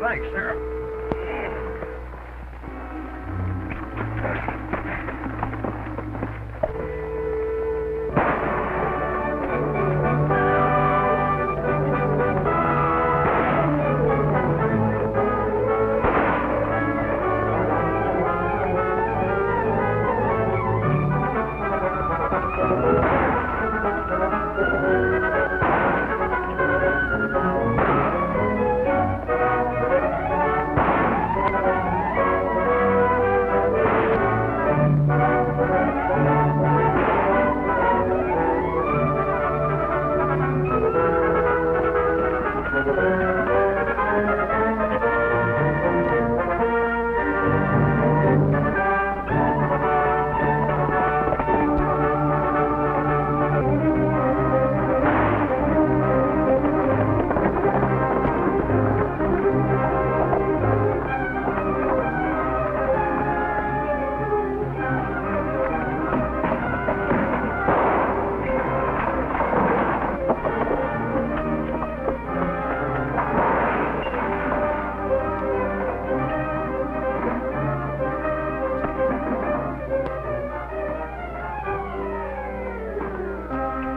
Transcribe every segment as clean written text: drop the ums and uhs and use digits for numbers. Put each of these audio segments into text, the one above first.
Thanks, Sheriff.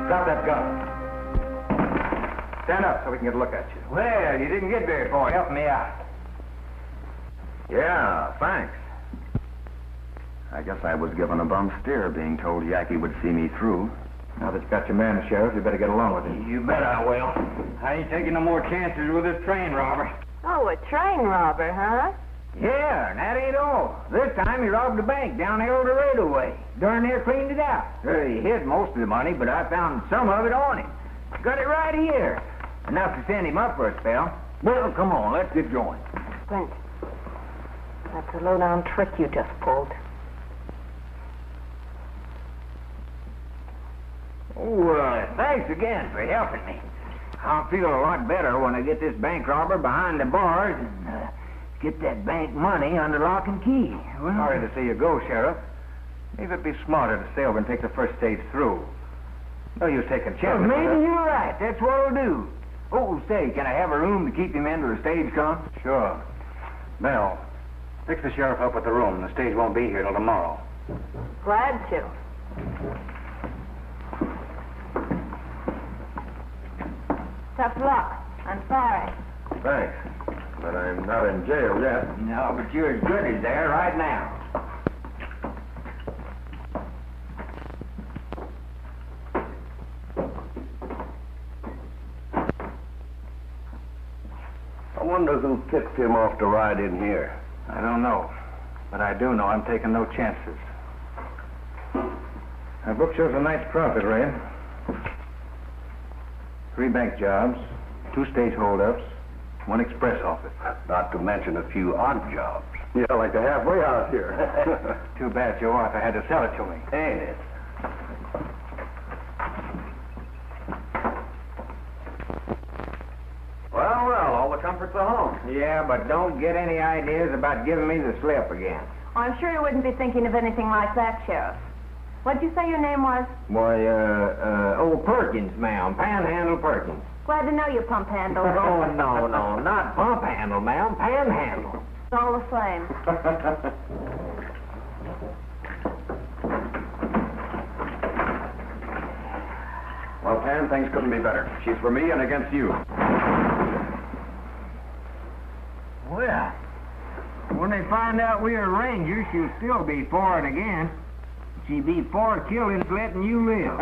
Drop that gun. Stand up so we can get a look at you. Well, you didn't get very far. Help me out. Yeah, thanks. I guess I was given a bum steer being told Yackey would see me through. Now that you got your man, Sheriff, you better get along with him. You bet I will. I ain't taking no more chances with this train robber. Oh, a train robber, huh? Yeah, and that ain't all. This time he robbed a bank down the El Dorado way. Darn near cleaned it out. He hid most of the money, but I found some of it on him. Got it right here. Enough to send him up for a spell. Well, come on, let's get going. Brent, that's a low-down trick you just pulled. Oh, thanks again for helping me. I'll feel a lot better when I get this bank robber behind the bars and get that bank money under lock and key. Well, sorry to see you go, Sheriff. Maybe it'd be smarter to stay over and take the first stage through. No use taking chances. Well, maybe you're right. That's what I'll do. Oh, say, can I have a room to keep him in till the stage comes? Sure. Mel, fix the sheriff up with the room. The stage won't be here till tomorrow. Glad to. Tough luck. I'm sorry. Thanks. But I'm not in jail yet. No, but you're as good as there right now. I wonder who tipped him off to ride in here. I don't know. But I do know I'm taking no chances. Our book shows a night's profit, Ray. 3 bank jobs, 2 stage holdups, 1 express office. Not to mention a few odd jobs. Yeah, like the halfway house here. Too bad your wife had to sell it to me. Ain't it? Well, all the comforts of home. Yeah, but don't get any ideas about giving me the slip again. Oh, I'm sure you wouldn't be thinking of anything like that, Sheriff. What'd you say your name was? Why, old Perkins, ma'am. Panhandle Perkins. Glad to know you, Pump Handle. Oh, no, not Pump Handle, ma'am. Panhandle. It's all the same. Well, Pan, things couldn't be better. She's for me and against you. Well, when they find out we're Rangers, she'll still be for it again. She'd be for killing, letting you live.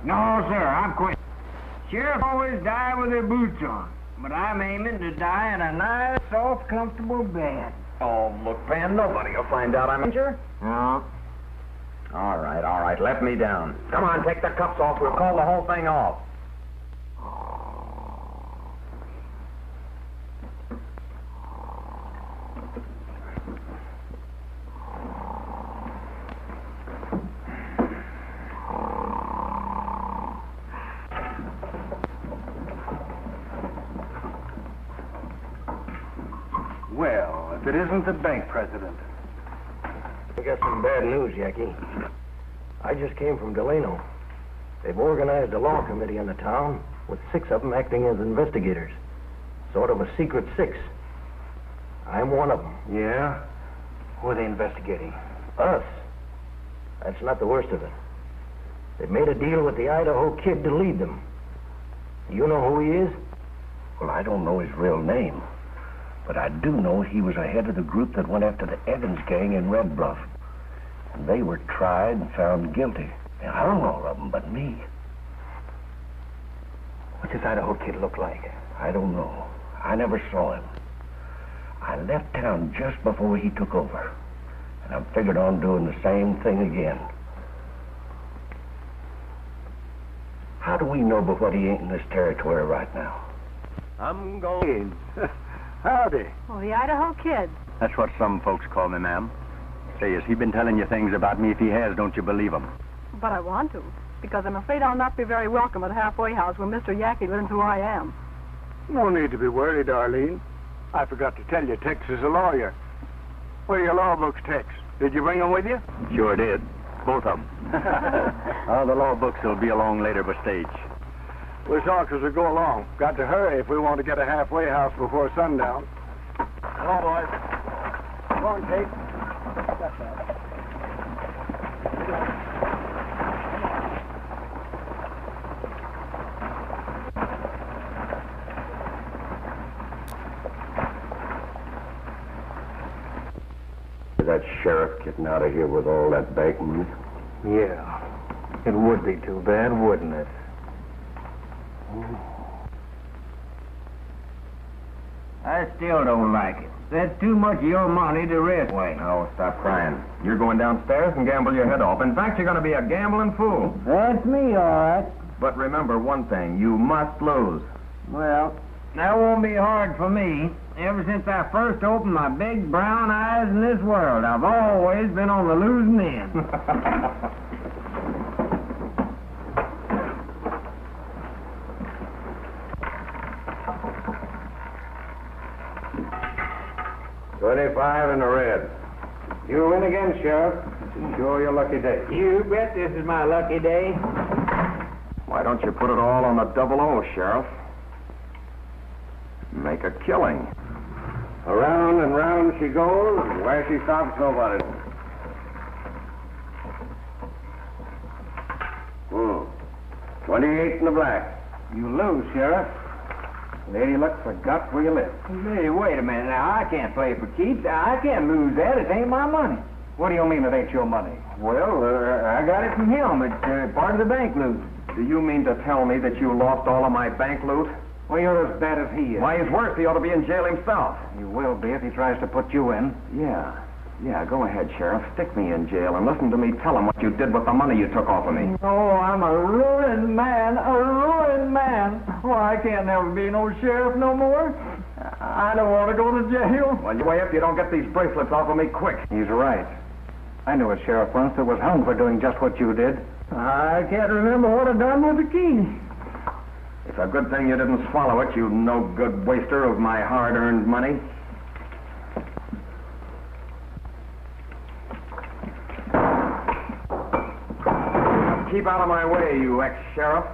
No, sir, I'm quitting. Sheriff always die with their boots on, but I'm aiming to die in a nice, soft, comfortable bed. Oh, look, Pan, nobody will find out I'm injured. No. All right, let me down. Come on, take the cuffs off. We'll call the whole thing off. Well, if it isn't the bank president. I got some bad news, Yackey. I just came from Delano. They've organized a law committee in the town with 6 of them acting as investigators. Sort of a secret 6. I'm one of them. Yeah? Who are they investigating? Us. That's not the worst of it. They've made a deal with the Idaho kid to lead them. You know who he is? Well, I don't know his real name, but I do know he was ahead of the group that went after the Evans gang in Red Bluff. And they were tried and found guilty. They hung all of them but me. What's this Idaho kid look like? I don't know. I never saw him. I left town just before he took over, and I figured on doing the same thing again. How do we know but what he ain't in this territory right now? I'm going. Howdy. Oh, the Idaho kid. That's what some folks call me, ma'am. Say, has he been telling you things about me? If he has, don't you believe him? But I want to, because I'm afraid I'll not be very welcome at the halfway house when Mr. Yackey learns who I am. No need to be worried, Arlene. I forgot to tell you, Tex is a lawyer. Where are your law books, Tex? Did you bring them with you? Sure did. Both of them. The law books will be along later by stage. We'll talk as we go along. Got to hurry if we want to get a halfway house before sundown. Hello, boys. Come on, Kate. Is that sheriff getting out of here with all that bank money? Yeah. It would be too bad, wouldn't it? I still don't like it. That's too much of your money to risk. Wait. Oh, stop crying. You're going downstairs and gamble your head off. In fact, you're going to be a gambling fool. That's me, all right. But remember one thing, you must lose. Well, that won't be hard for me. Ever since I first opened my big brown eyes in this world, I've always been on the losing end. $25 in the red. You win again, Sheriff. This is sure your lucky day. You bet this is my lucky day. Why don't you put it all on the 00, Sheriff? Make a killing. Around and round she goes, and where she stops, nobody knows. 28 in the black. You lose, Sheriff. Lady Luck forgot where you live. Hey, wait a minute now. I can't play for keeps. I can't lose that. It ain't my money. What do you mean it ain't your money? Well, I got it from him. It's part of the bank loot. Do you mean to tell me that you lost all of my bank loot? Well, you're as bad as he is. Why, he's worse. He ought to be in jail himself. He will be if he tries to put you in. Yeah, go ahead, Sheriff. Stick me in jail and listen to me tell him what you did with the money you took off of me. Oh, I'm a ruined man. A ruined man. Well, I can't never be no sheriff no more. I don't want to go to jail. Well, you wait up. You don't get these bracelets off of me quick. He's right. I knew a sheriff once that was hung for doing just what you did. I can't remember what I done with the key. It's a good thing you didn't swallow it, you no-good waster of my hard-earned money. Keep out of my way, you ex-sheriff.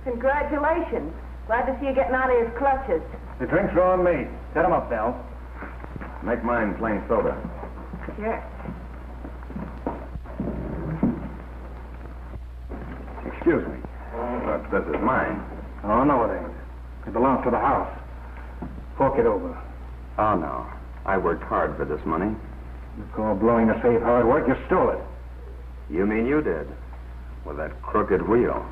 Congratulations. Glad to see you getting out of his clutches. The drinks are on me. Set 'em up, Belle. Make mine plain soda. Sure. Excuse me, but this is mine. Oh, no, it ain't. It belongs to the house. Fork it over. Oh, no. I worked hard for this money. You call blowing the safe hard work? You stole it. You mean you did? With that crooked wheel.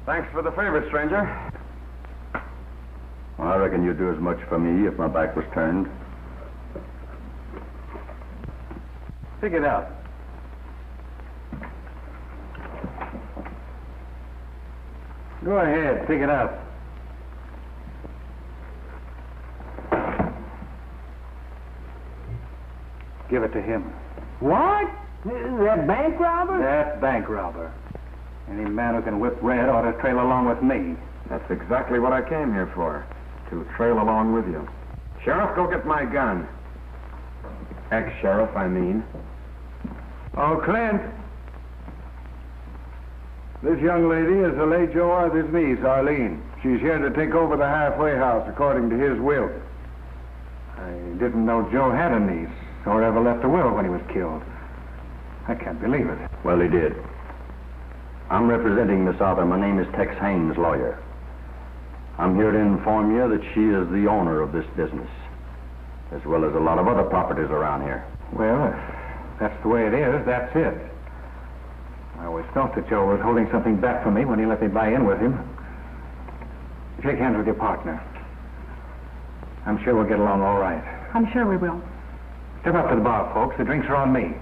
Thanks for the favor, stranger. Well, I reckon you'd do as much for me if my back was turned. Pick it up. Go ahead, pick it up. Give it to him. What? That bank robber? That bank robber. Any man who can whip Red ought to trail along with me. That's exactly what I came here for. To trail along with you. Sheriff, go get my gun. Ex-sheriff, I mean. Oh, Clint. This young lady is the late Joe Arthur's niece, Arlene. She's here to take over the halfway house according to his will. I didn't know Joe had a niece or ever left a will when he was killed. I can't believe it. Well, he did. I'm representing Miss Arthur. My name is Tex Haynes, lawyer. I'm here to inform you that she is the owner of this business, as well as a lot of other properties around here. Well, if that's the way it is, that's it. I always felt that Joe was holding something back from me when he let me buy in with him. Shake hands with your partner. I'm sure we'll get along all right. I'm sure we will. Step up to the bar, folks. The drinks are on me.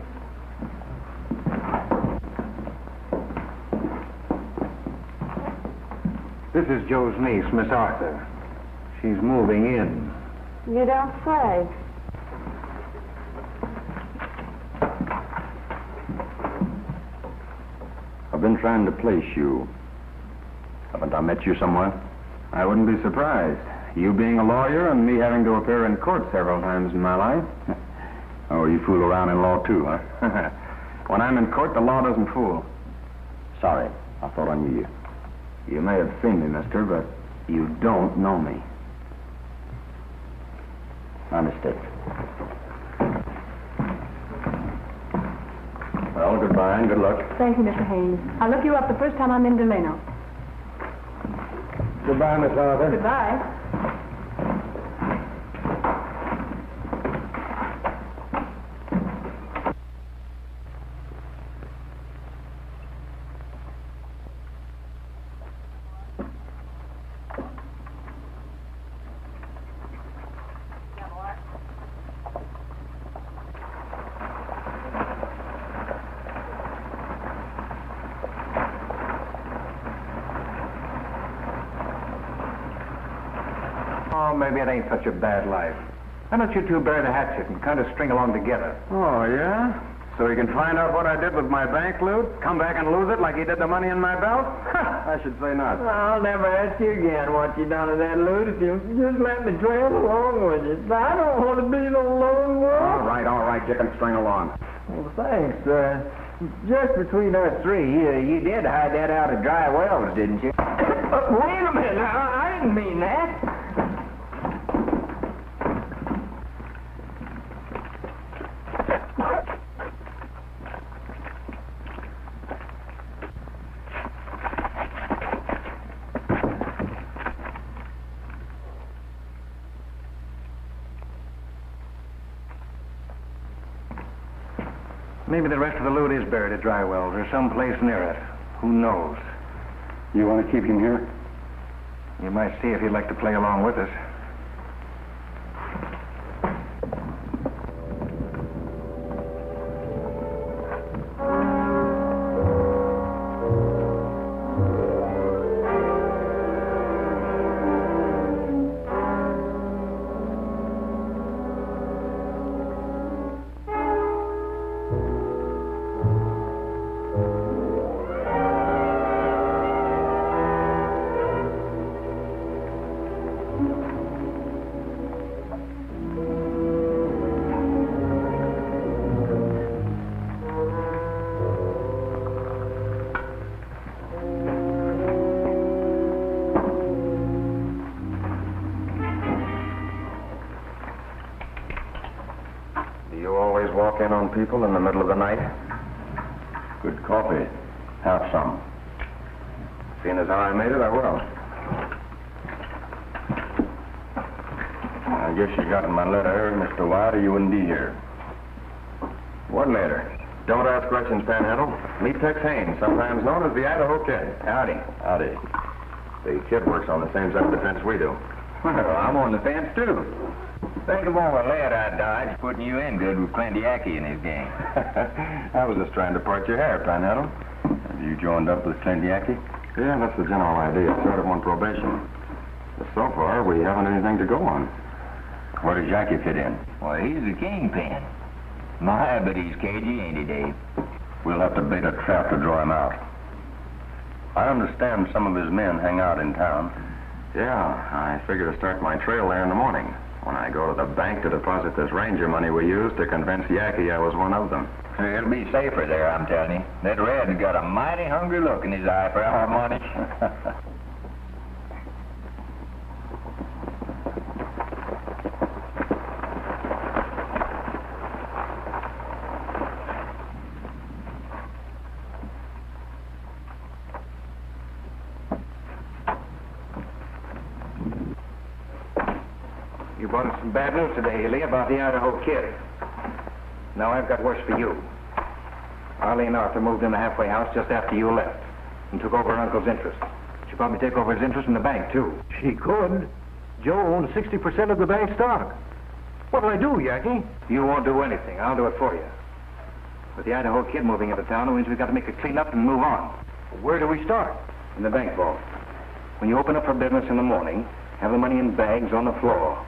This is Joe's niece, Miss Arthur. She's moving in. You don't say. I've been trying to place you. Haven't I met you somewhere? I wouldn't be surprised. You being a lawyer and me having to appear in court several times in my life. Oh, you fool around in law too, huh? When I'm in court, the law doesn't fool. Sorry, I thought I knew you. You may have seen me, mister, but you don't know me. My mistake. Well, goodbye and good luck. Thank you, Mr. Haynes. I'll look you up the first time I'm in Delano. Goodbye, Miss Arthur. Goodbye. Oh, maybe it ain't such a bad life. Why don't you two bury the hatchet and kind of string along together? Oh, yeah? So he can find out what I did with my bank loot, come back and lose it like he did the money in my belt? I should say not. I'll never ask you again what you done with that loot if you'll just let me trail along with you. I don't want to be no lone wolf. All right, you can string along. Well, thanks. Just between us three, you did hide that out of dry wells, didn't you? Wait a minute. I didn't mean that. Maybe the rest of the loot is buried at Dry Wells or someplace near it. Who knows? You want to keep him here? You might see if he'd like to play along with us. in on people in the middle of the night? Good coffee. Have some. Seeing as how I made it, I will. I guess you got my letter, Mr. White, or you wouldn't be here. What letter? Don't ask questions, Panhandle. Meet Tex Haynes, sometimes known as the Idaho Kid. Howdy. Howdy. The kid works on the same side of the fence we do. Well, I'm on the fence, too. Think of all the lead I dodged putting you in good with Clint Yackey and his gang. I was just trying to part your hair, Panhandle. Have you joined up with Clint Yackey? Yeah, that's the general idea. Sort of on probation. But so far, we haven't anything to go on. Where does Yackey fit in? Well, he's the kingpin. My, but he's cagey, ain't he, Dave? We'll have to bait a trap to draw him out. I understand some of his men hang out in town. Yeah, I figure to start my trail there in the morning when I go to the bank to deposit this ranger money we used to convince Yackey I was one of them. It'll be safer there, I'm telling you. That red's got a mighty hungry look in his eye for our money. You brought us some bad news today, Hilly, about the Idaho Kid. Now I've got worse for you. Arlene Arthur moved in the halfway house just after you left and took over her uncle's interest. She'll probably take over his interest in the bank, too. She could. Joe owns 60% of the bank stock. What'll I do, Yackey? You won't do anything. I'll do it for you. With the Idaho Kid moving into town, it means we've got to make a clean-up and move on. Where do we start? In the bank vault. When you open up for business in the morning, have the money in bags on the floor.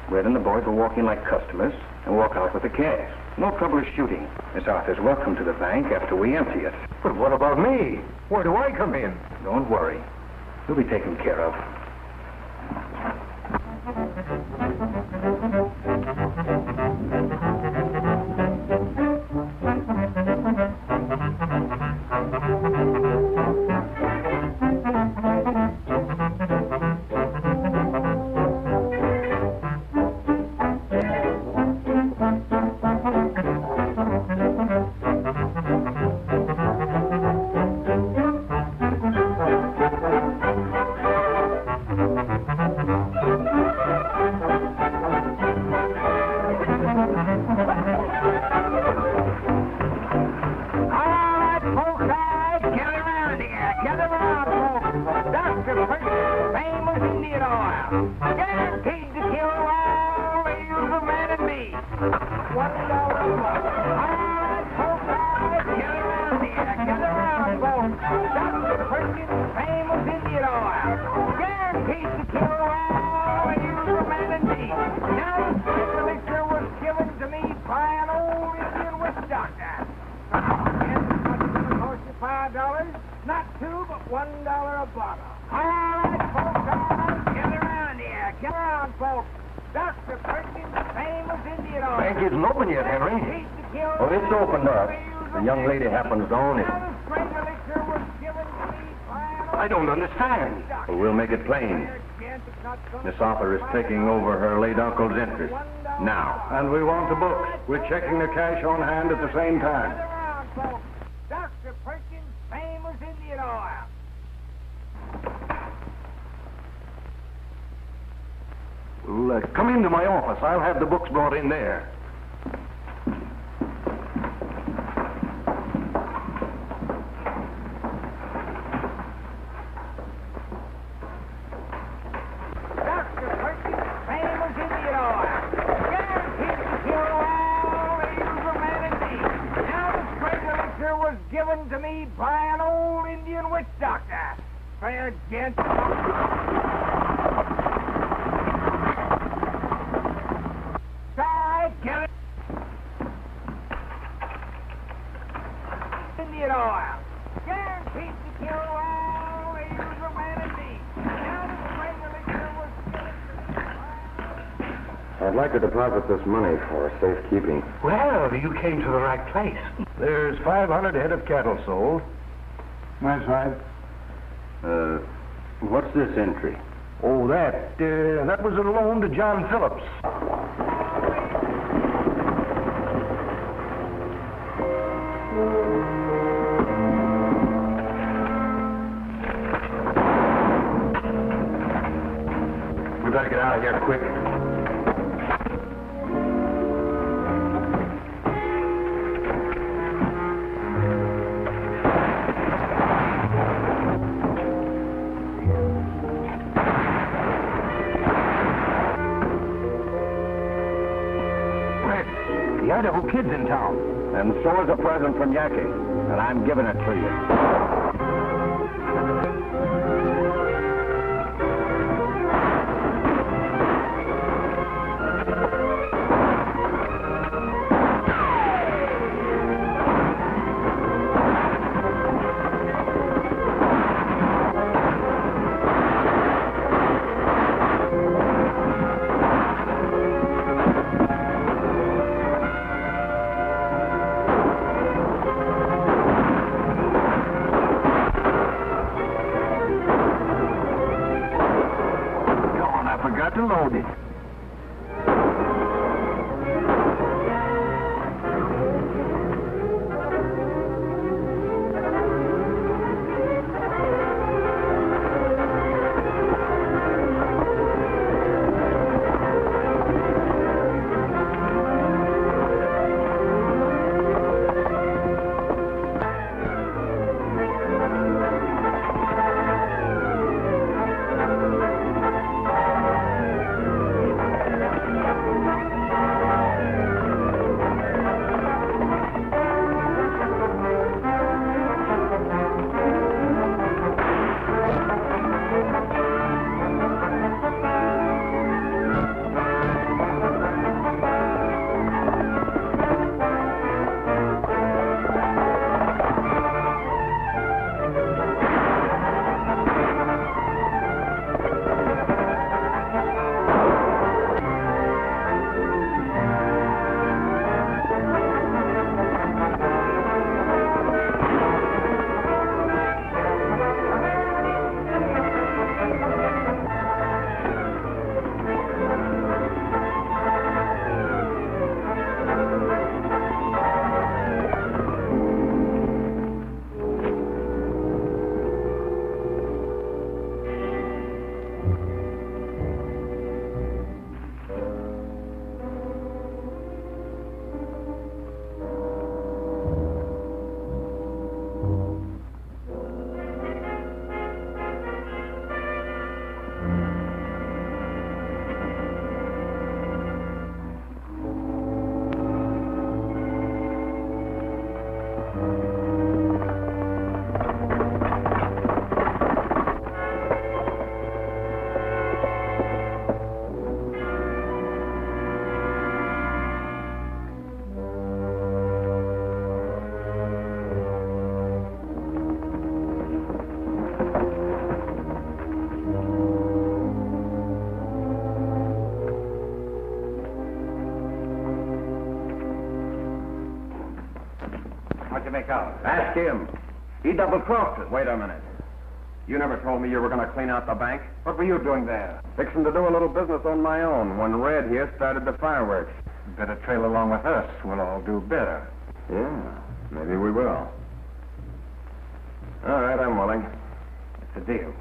Red and the boys will walk in like customers and walk out with the cash. No trouble shooting. Miss Arthur's welcome to the bank after we empty it. But what about me? Where do I come in? Don't worry. You'll be taken care of. Bank isn't open yet, Henry. Well, it's opened up. The young lady happens to own it. I don't understand. Well, we'll make it plain. Miss Arthur is taking over her late uncle's interest. Now. And we want the books. We're checking the cash on hand at the same time. Dr. Perkins' famous Indian oil. Well, come into my office. I'll have the books brought in there. Dr. Perkins' famous Indian oil. Guaranteed to kill all evil humanity. Now the spring elixir was given to me by an old Indian witch doctor. Fair gents. Indian oil. Guaranteed to kill all evil humanity. Now the spring elixir was given. I'd like to deposit this money for safekeeping. Well, you came to the right place. There's 500 head of cattle sold. That's right. What's this entry? Oh, that was a loan to John Phillips. We better get out of here quick. The Idaho Kid's in town. And so is a present from Yackey, and I'm giving it to you. Loaded. What'd you make out? Ask him. He double-crossed us. Wait a minute. You never told me you were going to clean out the bank. What were you doing there? Fixing to do a little business on my own when Red here started the fireworks. Better trail along with us. We'll all do better. Yeah, maybe we will. All right, I'm willing. It's a deal.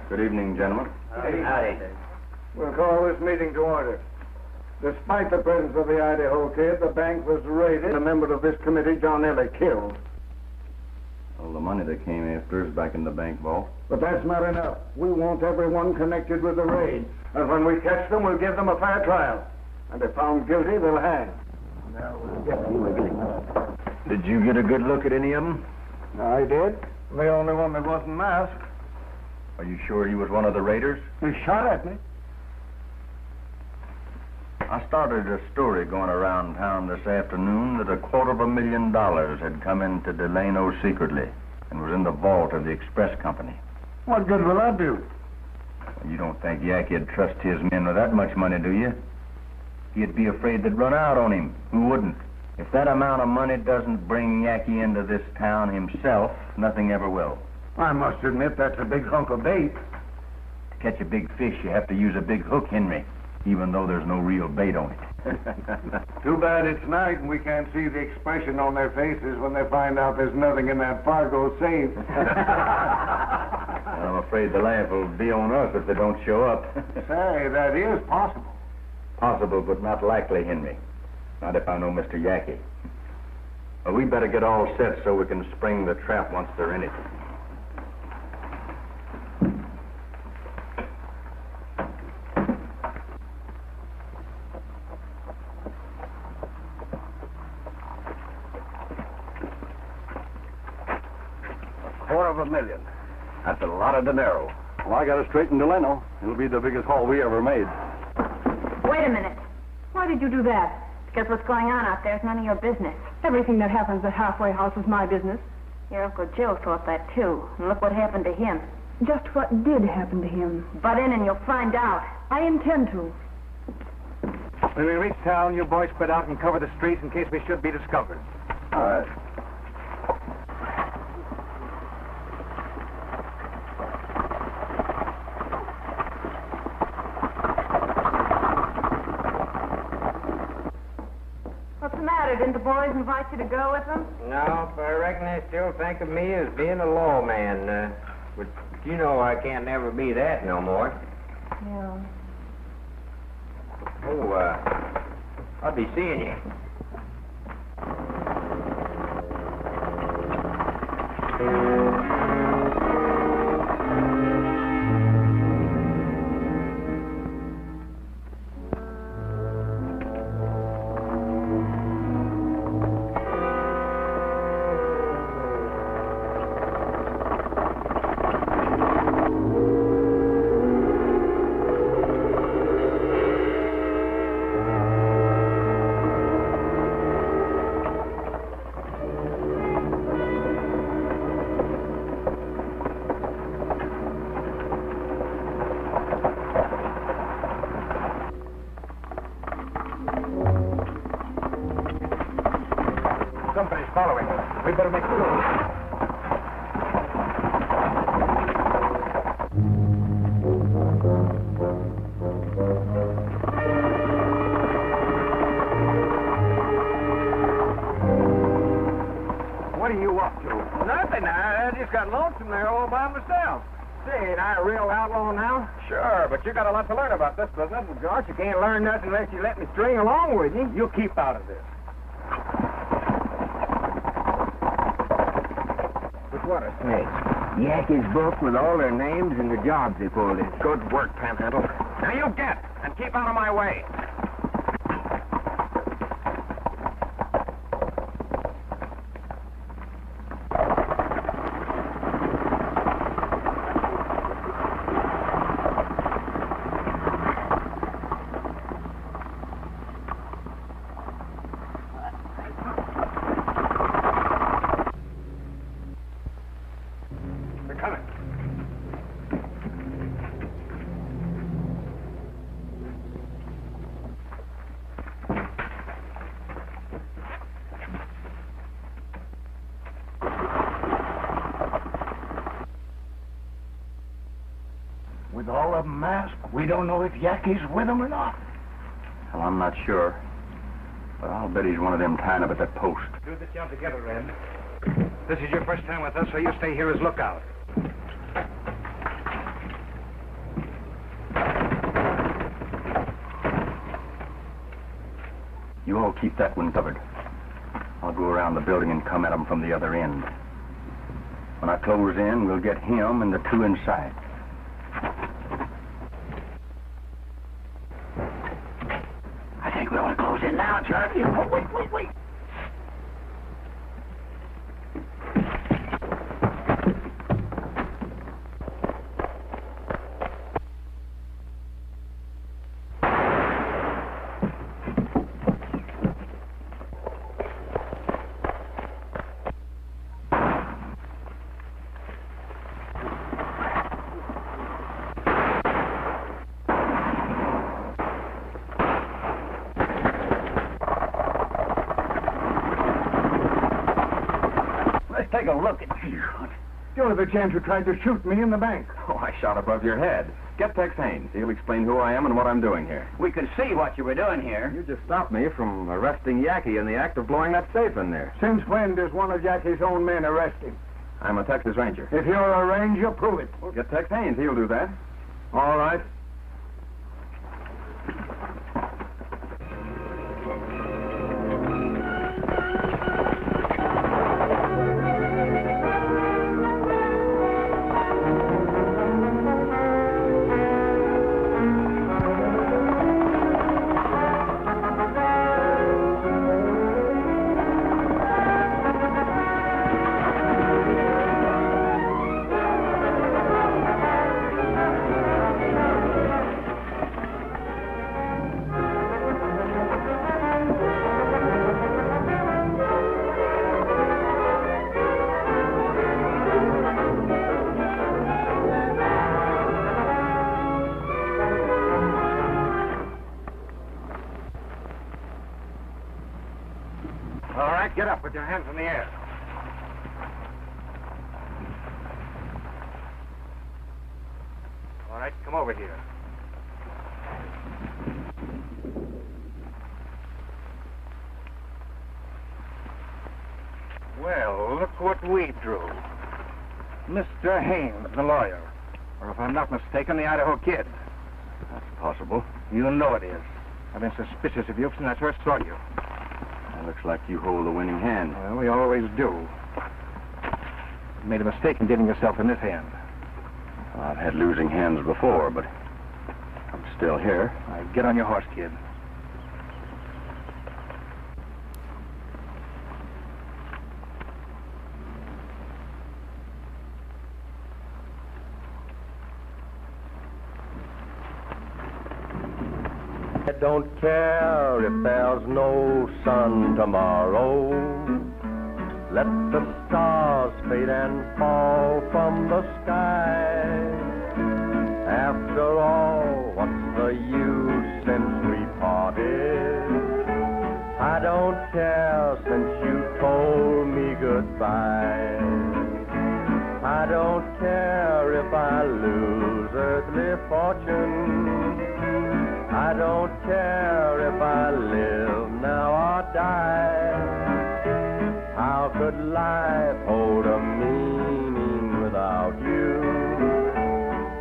Good evening, gentlemen. Howdy. We'll call this meeting to order. Despite the presence of the Idaho Kid, the bank was raided. A member of this committee, John Ellie, killed. Well, the money they came after is back in the bank vault. But that's not enough. We want everyone connected with the raid. And when we catch them, we'll give them a fair trial. And if found guilty, they'll hang. Now, we'll get you again. Did you get a good look at any of them? I did. The only one that wasn't masked. Are you sure he was one of the raiders? He shot at me. I started a story going around town this afternoon that $250,000 had come into Delano secretly and was in the vault of the express company. What good will that do? Well, you don't think Yackey'd trust his men with that much money, do you? He'd be afraid they'd run out on him. Who wouldn't? If that amount of money doesn't bring Yackey into this town himself, nothing ever will. I must admit that's a big hunk of bait. To catch a big fish, you have to use a big hook, Henry. even though there's no real bait on it. Too bad it's night and we can't see the expression on their faces when they find out there's nothing in that Fargo safe. I'm afraid the laugh will be on us if they don't show up. Say, that is possible. Possible, but not likely, Henry. Not if I know Mr. Yackey. Well, we better get all set so we can spring the trap once they're in it. $250,000. That's a lot of dinero. Well, I got it straight in Delano. It'll be the biggest haul we ever made. Wait a minute. Why did you do that? Because what's going on out there is none of your business. Everything that happens at Halfway House is my business. Your Uncle Joe thought that, too. And look what happened to him. Just what did happen to him? Butt in and you'll find out. I intend to. When we reach town, you boys spread out and cover the streets in case we should be discovered. All right. What's the matter? Didn't the boys invite you to go with them? No, but I reckon they still think of me as being a lawman. But you know I can't never be that no more. Yeah. Oh, I'll be seeing you. Somebody's following us. We better make a move. What are you up to? Nothing. I just got lonesome there all by myself. Say, ain't I a real outlaw now? Sure, but you got a lot to learn about this business. Well, George, you can't learn nothing unless you let me string along with you. You keep out of this. But what a snake. Yackey's book with all their names and the jobs they pulled in. Good work, Panhandle. Now you get, and keep out of my way. With all of them masked, we don't know if Yackey's with them or not. Well, I'm not sure. But I'll bet he's one of them tying up at that post. Do this job together, Red. This is your first time with us, so you stay here as lookout. You all keep that one covered. I'll go around the building and come at them from the other end. When I close in, we'll get him and the two inside. I think we ought to close in now, Charlie. Oh, wait. Take a look at you. You're the gent who tried to shoot me in the bank. Oh, I shot above your head. Get Tex Haynes. He'll explain who I am and what I'm doing here. We could see what you were doing here. You just stopped me from arresting Yackey in the act of blowing that safe in there. Since when does one of Yackey's own men arrest him? I'm a Texas Ranger. If you're a ranger, prove it. Well, get Tex Haynes. He'll do that. All right. All right, get up with your hands in the air. All right, come over here. Well, look what we drew. Mr. Haynes, the lawyer. Or if I'm not mistaken, the Idaho Kid. That's possible. You know it is. I've been suspicious of you since I first saw you. Looks like you hold the winning hand. Well, we always do. You made a mistake in getting yourself in this hand. Well, I've had losing hands before, but I'm still here. All right, get on your horse, kid. I don't care if there's no sun tomorrow. Let the stars fade and fall from the sky. After all, what's the use since we parted? I don't care since you told me goodbye. I don't care if I lose earthly fortune. I don't care if I live now or die. How could life hold a meaning without you?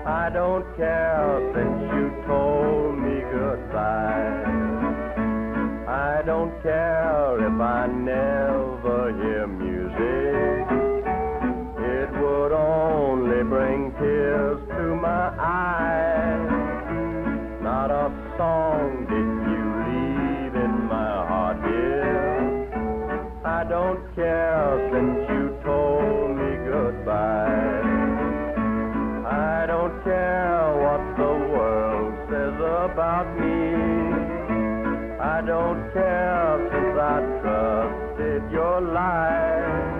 I don't care since you told me goodbye. I don't care if I never hear music. It would only bring tears to my eyes. Not a song did you leave in my heart, dear. I don't care since you told me goodbye. I don't care what the world says about me. I don't care since I trusted your lies.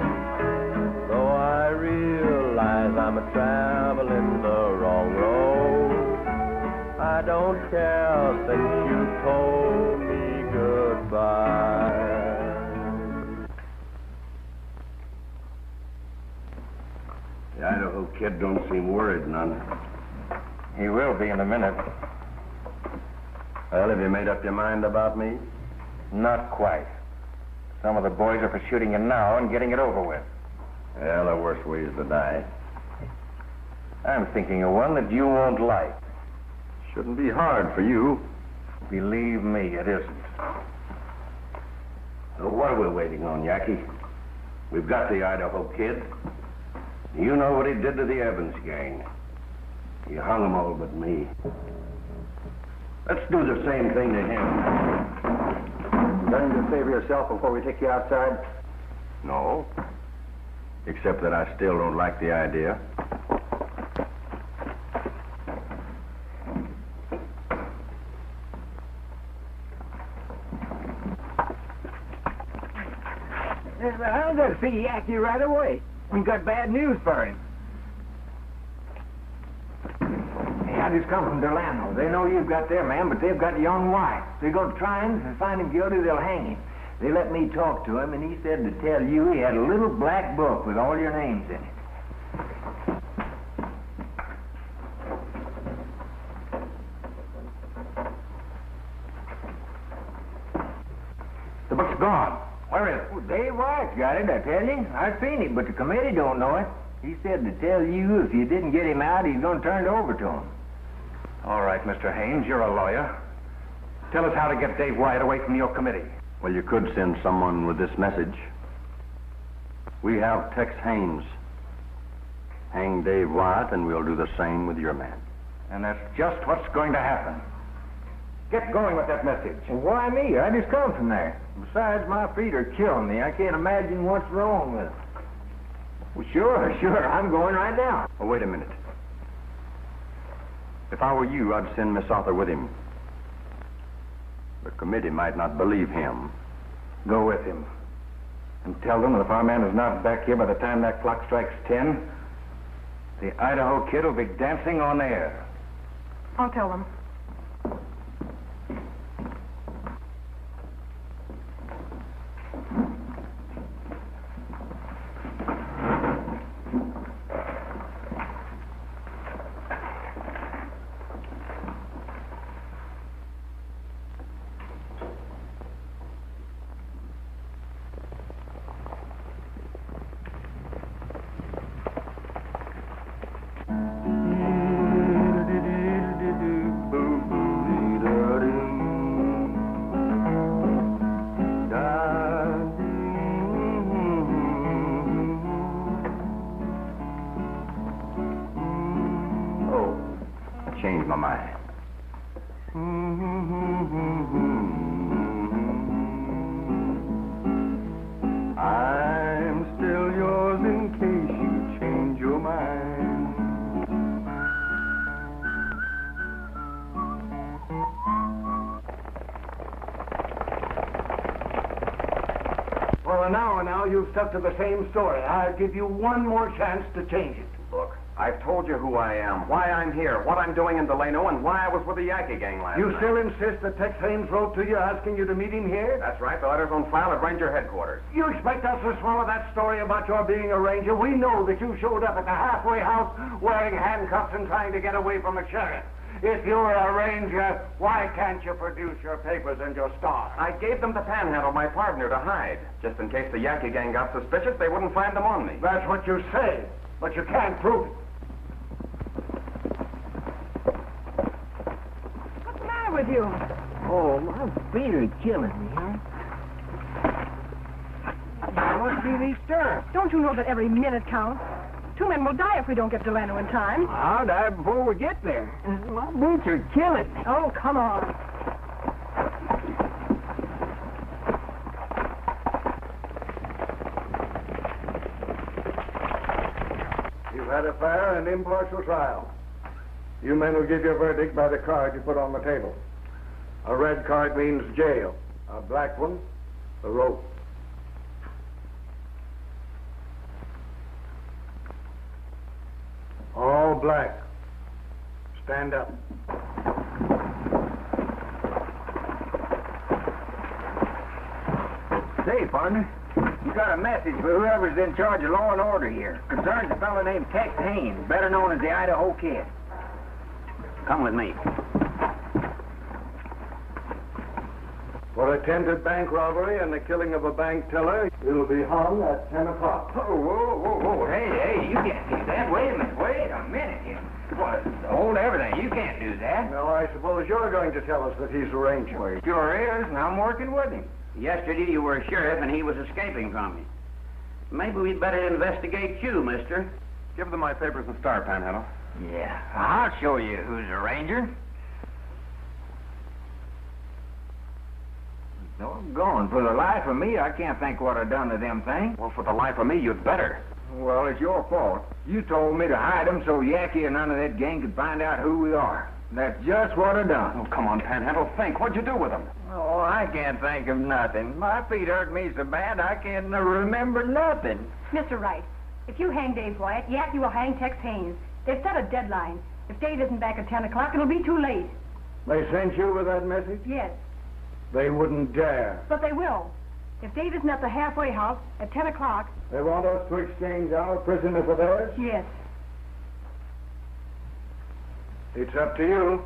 Though I realize I'm traveling the wrong road, I don't care since you told me goodbye. The Idaho Kid don't seem worried none. He will be in a minute. Well, have you made up your mind about me? Not quite. Some of the boys are for shooting you now and getting it over with. Well, the worst way is to die. I'm thinking of one that you won't like. Shouldn't be hard for you. Believe me, it isn't. So what are we waiting on, Yackey? We've got the Idaho Kid. You know what he did to the Evans gang. He hung them all but me. Let's do the same thing to him. Nothing to save yourself before we take you outside? No. Except that I still don't like the idea. I'm going to see Yackey right away. We've got bad news for him. I just come from Delano. They know you've got their man, but they've got young Wright. They're going to try him. If they find him guilty, they'll hang him. They let me talk to him, and he said to tell you he had a little black book with all your names in it. The book's gone. Where is it? Well, Dave Wright's got it, I tell you. I've seen it, but the committee don't know it. He said to tell you if you didn't get him out, he's going to turn it over to him. All right, Mr. Haynes, you're a lawyer. Tell us how to get Dave Wright away from your committee. Well, you could send someone with this message. We have Tex Haynes. Hang Dave Wright, and we'll do the same with your man. And that's just what's going to happen. Get going with that message. Well, why me? I just come from there. Besides, my feet are killing me. I can't imagine what's wrong with them. Well, sure. I'm going right now. Oh, wait a minute. If I were you, I'd send Miss Arthur with him. The committee might not believe him. Go with him. And tell them that if our man is not back here by the time that clock strikes 10, the Idaho Kid will be dancing on air. I'll tell them. Changed my mind. I'm still yours in case you change your mind. Well, now, you've stuck to the same story. I'll give you one more chance to change it. Look, I've told you who I am, why I'm here, what I'm doing in Delano, and why I was with the Yackey gang last You night. still insist that Tex Haynes wrote to you asking you to meet him here? That's right. The letter's on file at Ranger headquarters. You expect us to swallow that story about your being a ranger? We know that you showed up at the halfway house wearing handcuffs and trying to get away from the sheriff. If you're a ranger, why can't you produce your papers and your star? I gave them to Panhandle, my partner, to hide. Just in case the Yackey gang got suspicious, they wouldn't find them on me. That's what you say, but you can't prove it. What's the matter with you? Oh, my feet are killing me, huh? There must be these stirrups. Don't you know that every minute counts? 2 men will die if we don't get Delano in time. I'll die before we get there. My boots are killing me. Oh, come on. You've had a fair and impartial trial. You men will give your verdict by the card you put on the table. A red card means jail. A black one, the rope. All black. Stand up. Say, partner, you got a message for whoever's in charge of law and order here. Concerns a fellow named Tex Haynes, better known as the Idaho Kid. Come with me. For attempted bank robbery and the killing of a bank teller, you'll be hung at 10 o'clock. Oh, whoa. Hey, you can't do that. Wait a minute. What? Hold everything. You can't do that. Now, I suppose you're going to tell us that he's a ranger. Well, he sure is, and I'm working with him. Yesterday you were a sheriff and he was escaping from you. Maybe we'd better investigate you, mister. Give them my papers and star, Panhandle. Yeah, I'll show you who's a ranger. Doggone, for the life of me, I can't think what I've done to them things. Well, for the life of me, you'd better. Well, it's your fault. You told me to hide them so Yackey and none of that gang could find out who we are. That's just what I done. Oh, come on, Panhandle, think. What'd you do with them? Oh, I can't think of nothing. My feet hurt me so bad I can't remember nothing. Mr. Wright, if you hang Dave Wyatt, Yackey will hang Tex Haynes. They've set a deadline. If Dave isn't back at 10 o'clock, it'll be too late. They sent you with that message? Yes, They wouldn't dare. but they will. If Dave isn't at the halfway house at 10 o'clock, They want us to exchange our prisoner for theirs? yes. It's up to you.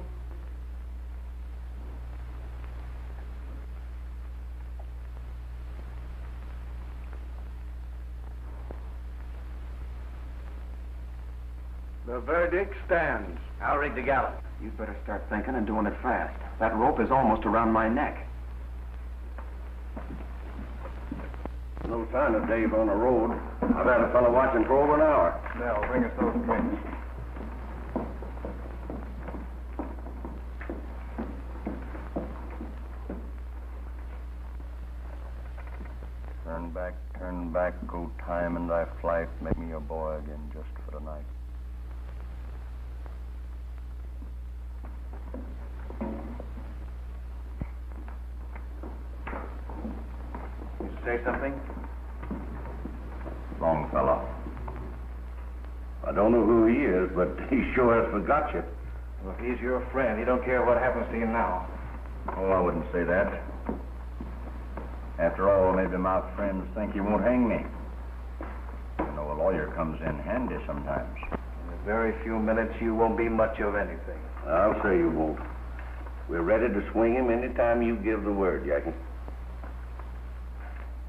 The verdict stands. I'll rig the gallows. You'd better start thinking and doing it fast. That rope is almost around my neck. No sign of Dave on the road. I've had a fellow watching for over an hour. Now, bring us those drinks. Turn back, go time in thy flight, make me a boy again just for tonight. You say something? Longfellow. I don't know who he is, but he sure has forgot you. Well, if he's your friend, he don't care what happens to you now. Oh, I wouldn't say that. After all, maybe my friends think he won't hang me. You know, a lawyer comes in handy sometimes. In a very few minutes, you won't be much of anything. I'll say you won't. We're ready to swing him any time you give the word, Yackey.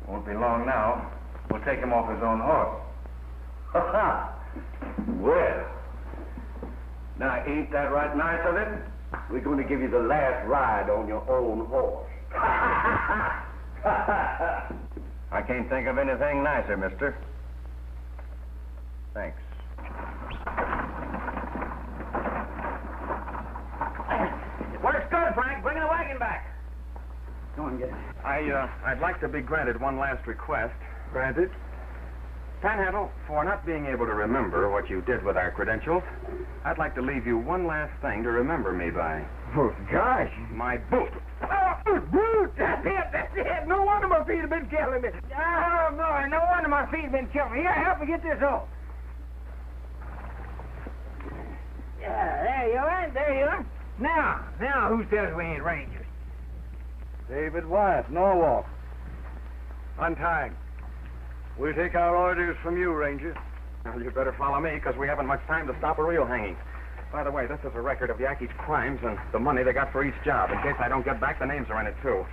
Won't be long now. We'll take him off his own horse. Ha-ha! Well, now ain't that right nice of it? We're going to give you the last ride on your own horse. I can't think of anything nicer, mister. Thanks. It works good, Frank. Bring the wagon back. Go on, get it. I'd like to be granted one last request. Granted. Panhandle, for not being able to remember what you did with our credentials, I'd like to leave you one last thing to remember me by. Oh, gosh. My boot. Oh, brute! That's it. No wonder my feet have been killing me. Oh, boy, no wonder my feet have been killing me. Here, help me get this off. Yeah, there you are. Now, who says we ain't rangers? David Wyatt, Norwalk. Untie. We'll take our orders from you, Ranger. Well, you'd better follow me, because we haven't much time to stop a real hanging. By the way, this is a record of Yackey's crimes and the money they got for each job. In case I don't get back, the names are in it, too.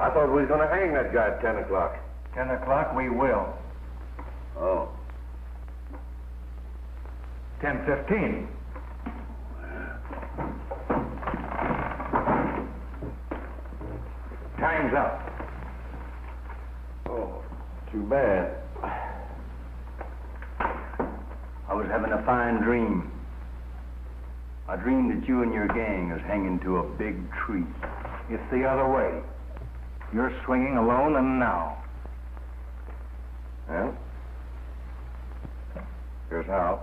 I thought we was going to hang that guy at 10 o'clock. 10 o'clock, we will. Oh. 10:15. Time's up. Oh, too bad. I was having a fine dream. I dreamed that you and your gang is hanging to a big tree. It's the other way. You're swinging alone and now. Well, here's how.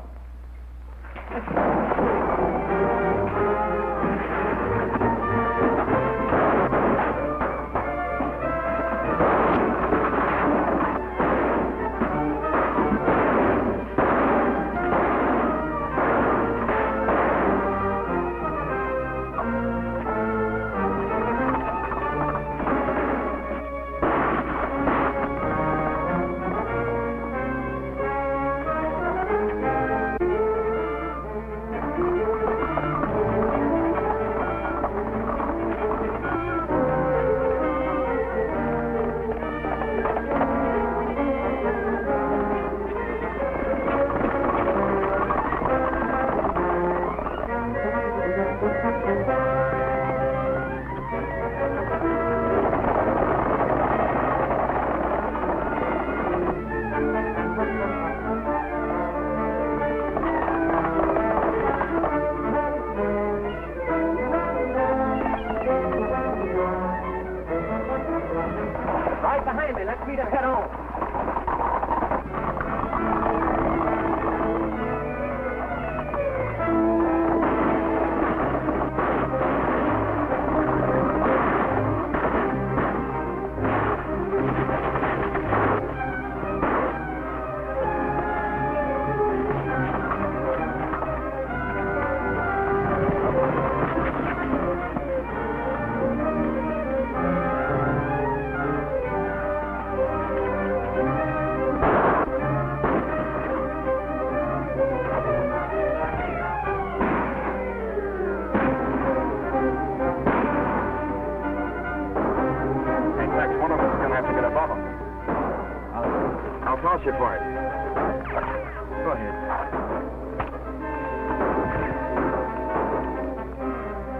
Go ahead.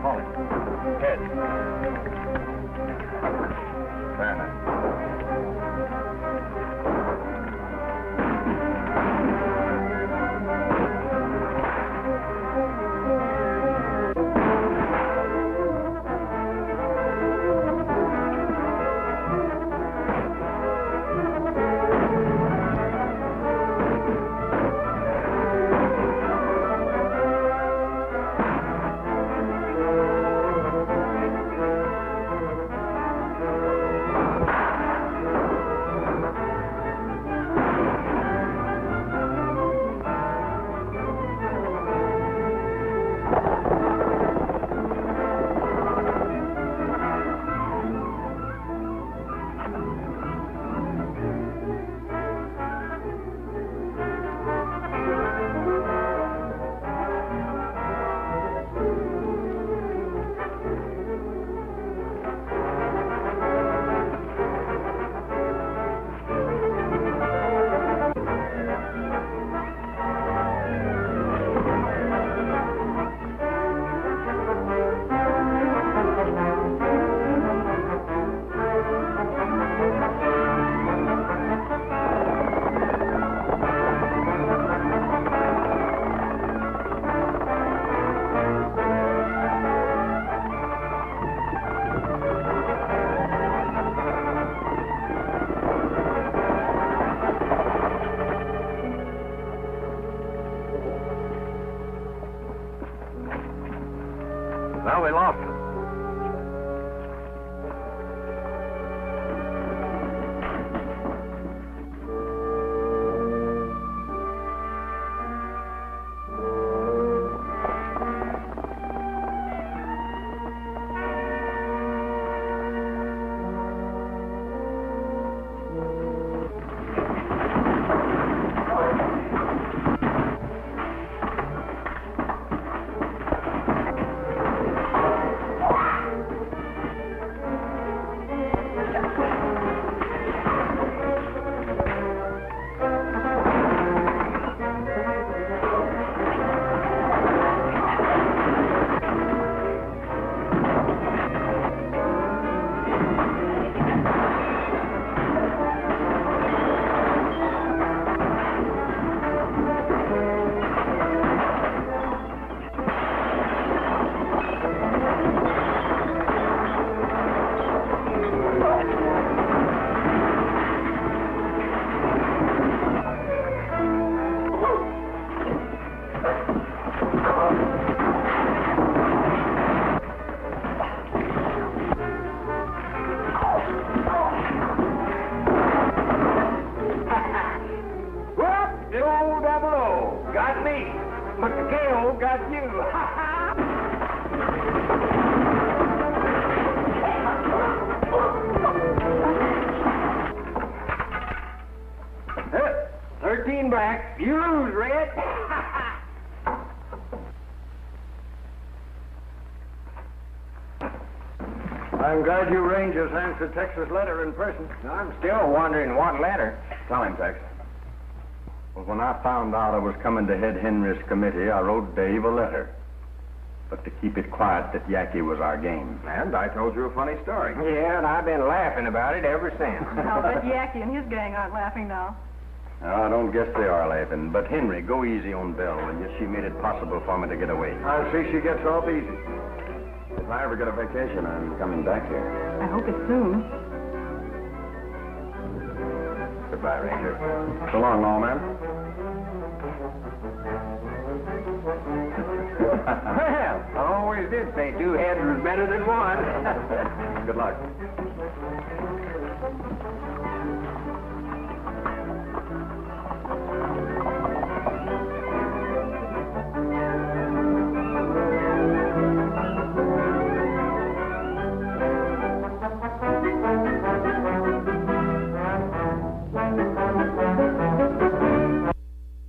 Call it. Head. There. Well, we lost him. I'm glad you Rangers answered Tex's letter in person. I'm still wondering what letter. Tell him, Tex. Well, when I found out I was coming to head Henry's committee, I wrote Dave a letter. But to keep it quiet that Yackey was our game. And I told you a funny story. Yeah, and I've been laughing about it ever since. I'll bet Yackey and his gang aren't laughing now. I don't guess they are laughing. But Henry, go easy on Belle, will you? She made it possible for me to get away. I'll see she gets off easy. If I ever get a vacation, I'm coming back here. I hope it's soon. Goodbye, Ranger. So long, lawman. Well, I always did say two heads was better than one. Good luck.